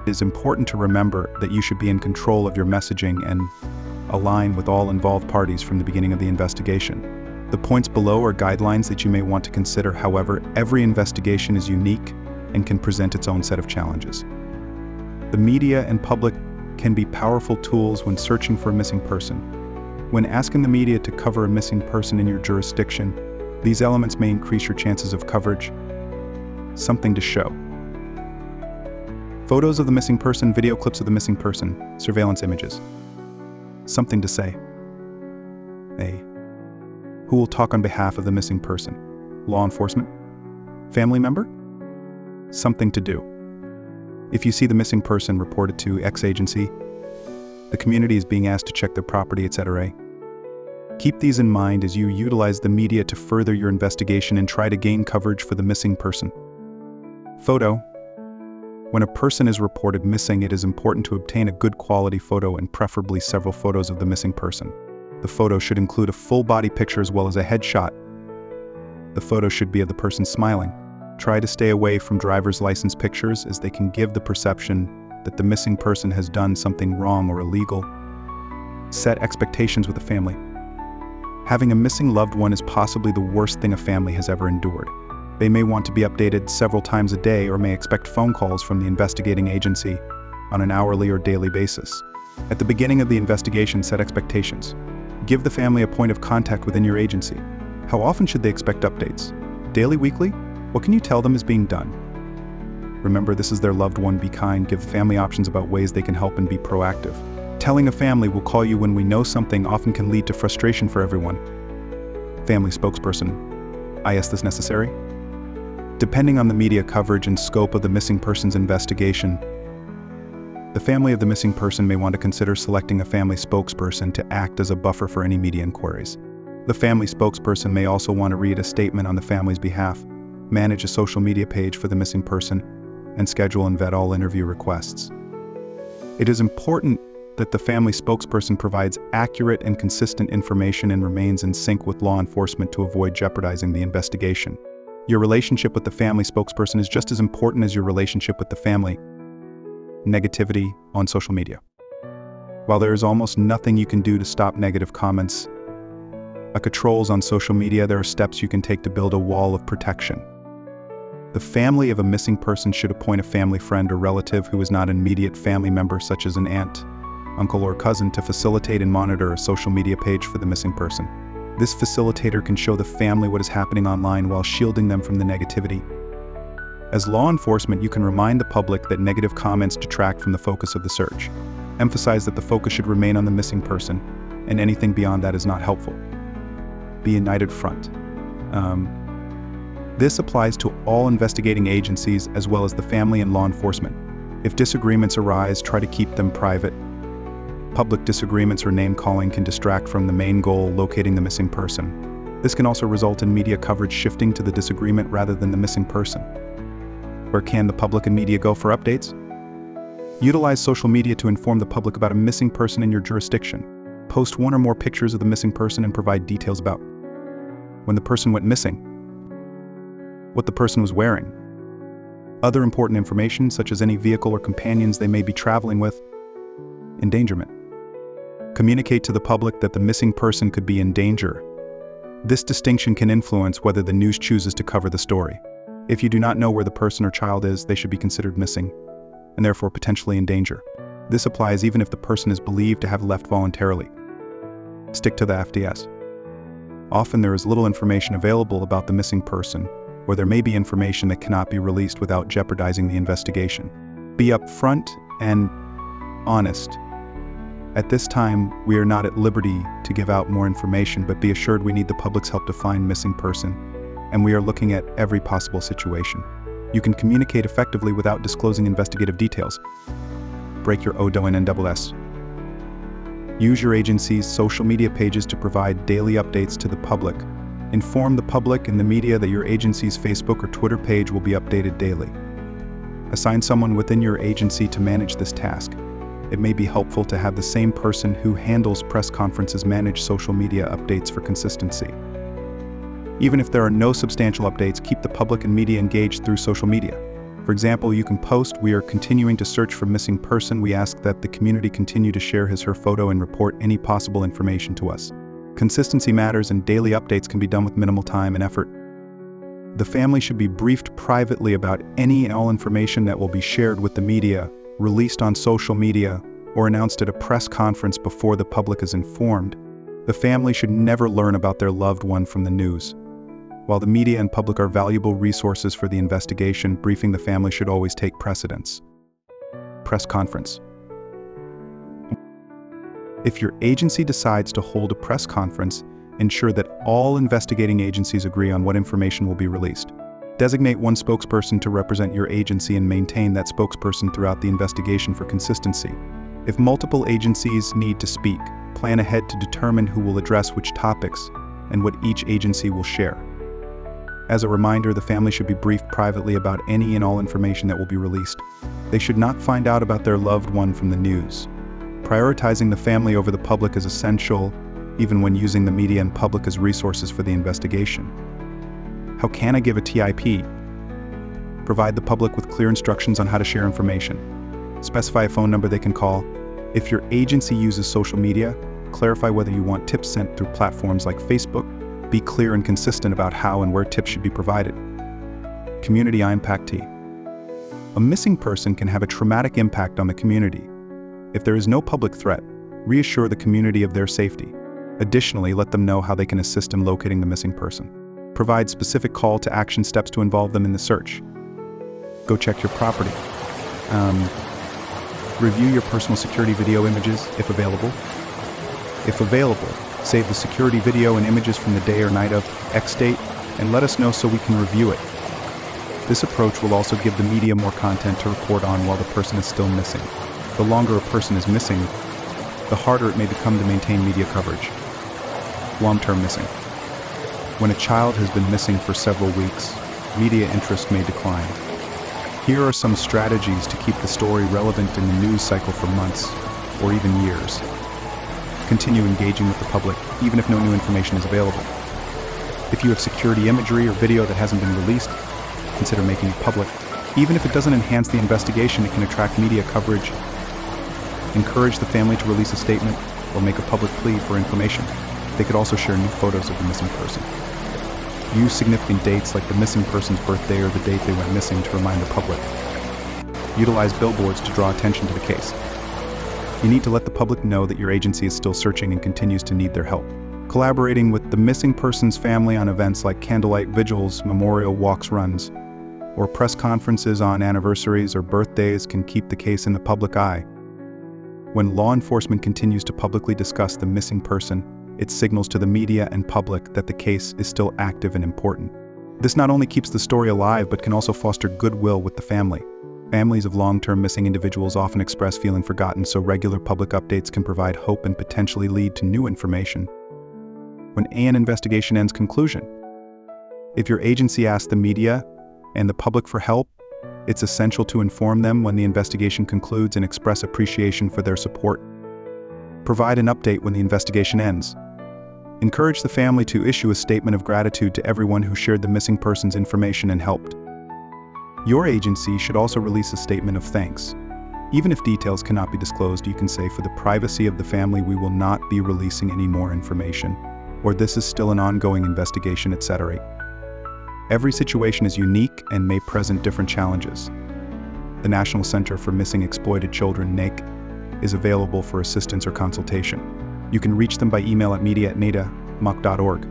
is important to remember that you should be in control of your messaging and align with all involved parties from the beginning of the investigation. The points below are guidelines that you may want to consider. However, every investigation is unique and can present its own set of challenges. The media and public can be powerful tools when searching for a missing person. When asking the media to cover a missing person in your jurisdiction, these elements may increase your chances of coverage. Something to show. Photos of the missing person, video clips of the missing person, surveillance images. Something to say. A. Who will talk on behalf of the missing person? Law enforcement? Family member? Something to do. If you see the missing person reported to X agency, the community is being asked to check their property, etc. Keep these in mind as you utilize the media to further your investigation and try to gain coverage for the missing person. Photo. When a person is reported missing, it is important to obtain a good quality photo and preferably several photos of the missing person. The photo should include a full body picture as well as a headshot. The photo should be of the person smiling. Try to stay away from driver's license pictures as they can give the perception that the missing person has done something wrong or illegal. Set expectations with the family. Having a missing loved one is possibly the worst thing a family has ever endured. They may want to be updated several times a day or may expect phone calls from the investigating agency on an hourly or daily basis. At the beginning of the investigation, set expectations. Give the family a point of contact within your agency. How often should they expect updates? Daily, weekly? What can you tell them is being done? Remember, this is their loved one. Be kind. Give family options about ways they can help and be proactive. Telling a family we'll call you when we know something often can lead to frustration for everyone. Family spokesperson. Is this necessary? Depending on the media coverage and scope of the missing person's investigation, the family of the missing person may want to consider selecting a family spokesperson to act as a buffer for any media inquiries. The family spokesperson may also want to read a statement on the family's behalf, manage a social media page for the missing person, and schedule and vet all interview requests. It is important that the family spokesperson provides accurate and consistent information and remains in sync with law enforcement to avoid jeopardizing the investigation. Your relationship with the family spokesperson is just as important as your relationship with the family. Negativity on social media. While there is almost nothing you can do to stop negative comments, trolls on social media, there are steps you can take to build a wall of protection. The family of a missing person should appoint a family friend or relative who is not an immediate family member, such as an aunt, uncle, or cousin, to facilitate and monitor a social media page for the missing person. This facilitator can show the family what is happening online while shielding them from the negativity. As law enforcement, you can remind the public that negative comments detract from the focus of the search. Emphasize that the focus should remain on the missing person, and anything beyond that is not helpful. Be a united front. This applies to all investigating agencies as well as the family and law enforcement. If disagreements arise, try to keep them private. Public disagreements or name-calling can distract from the main goal, locating the missing person. This can also result in media coverage shifting to the disagreement rather than the missing person. Where can the public and media go for updates? Utilize social media to inform the public about a missing person in your jurisdiction. Post one or more pictures of the missing person and provide details about when the person went missing, what the person was wearing, other important information such as any vehicle or companions they may be traveling with, endangerment. Communicate to the public that the missing person could be in danger. This distinction can influence whether the news chooses to cover the story. If you do not know where the person or child is, they should be considered missing, and therefore potentially in danger. This applies even if the person is believed to have left voluntarily. Stick to the FDS. Often there is little information available about the missing person, or there may be information that cannot be released without jeopardizing the investigation. Be upfront and honest. At this time, we are not at liberty to give out more information, but be assured we need the public's help to find missing person, and we are looking at every possible situation. You can communicate effectively without disclosing investigative details. Break your ODONSS. Use your agency's social media pages to provide daily updates to the public. Inform the public and the media that your agency's Facebook or Twitter page will be updated daily. Assign someone within your agency to manage this task. It may be helpful to have the same person who handles press conferences manage social media updates for consistency. Even if there are no substantial updates, keep the public and media engaged through social media. For example, you can post, "We are continuing to search for missing person. We ask that the community continue to share his/her photo and report any possible information to us." Consistency matters, and daily updates can be done with minimal time and effort. The family should be briefed privately about any and all information that will be shared with the media, released on social media, or announced at a press conference before the public is informed. The family should never learn about their loved one from the news. While the media and public are valuable resources for the investigation, briefing the family should always take precedence. Press conference. If your agency decides to hold a press conference, ensure that all investigating agencies agree on what information will be released. Designate one spokesperson to represent your agency and maintain that spokesperson throughout the investigation for consistency. If multiple agencies need to speak, plan ahead to determine who will address which topics and what each agency will share. As a reminder, the family should be briefed privately about any and all information that will be released. They should not find out about their loved one from the news. Prioritizing the family over the public is essential, even when using the media and public as resources for the investigation. How can I give a TIP? Provide the public with clear instructions on how to share information. Specify a phone number they can call. If your agency uses social media, clarify whether you want tips sent through platforms like Facebook. Be clear and consistent about how and where tips should be provided. Community impact. A missing person can have a traumatic impact on the community. If there is no public threat, reassure the community of their safety. Additionally, let them know how they can assist in locating the missing person. Provide specific call to action steps to involve them in the search. Go check your property. Review your personal security video images, if available. If available, save the security video and images from the day or night of X date and let us know so we can review it. This approach will also give the media more content to report on while the person is still missing. The longer a person is missing, the harder it may become to maintain media coverage. Long-term missing. When a child has been missing for several weeks, media interest may decline. Here are some strategies to keep the story relevant in the news cycle for months or even years. Continue engaging with the public, even if no new information is available. If you have security imagery or video that hasn't been released, consider making it public. Even if it doesn't enhance the investigation, it can attract media coverage. Encourage the family to release a statement or make a public plea for information. They could also share new photos of the missing person. Use significant dates like the missing person's birthday or the date they went missing to remind the public. Utilize billboards to draw attention to the case. You need to let the public know that your agency is still searching and continues to need their help. Collaborating with the missing person's family on events like candlelight vigils, memorial walks, runs, or press conferences on anniversaries or birthdays can keep the case in the public eye. When law enforcement continues to publicly discuss the missing person, it signals to the media and public that the case is still active and important. This not only keeps the story alive, but can also foster goodwill with the family. Families of long-term missing individuals often express feeling forgotten, so regular public updates can provide hope and potentially lead to new information. When an investigation ends, conclusion. If your agency asks the media and the public for help, it's essential to inform them when the investigation concludes and express appreciation for their support. Provide an update when the investigation ends. Encourage the family to issue a statement of gratitude to everyone who shared the missing person's information and helped. Your agency should also release a statement of thanks. Even if details cannot be disclosed, you can say, "For the privacy of the family, we will not be releasing any more information," or "This is still an ongoing investigation," etc. Every situation is unique and may present different challenges. The National Center for Missing Exploited Children, NAIC, is available for assistance or consultation. You can reach them by email at media@nada.moc.org.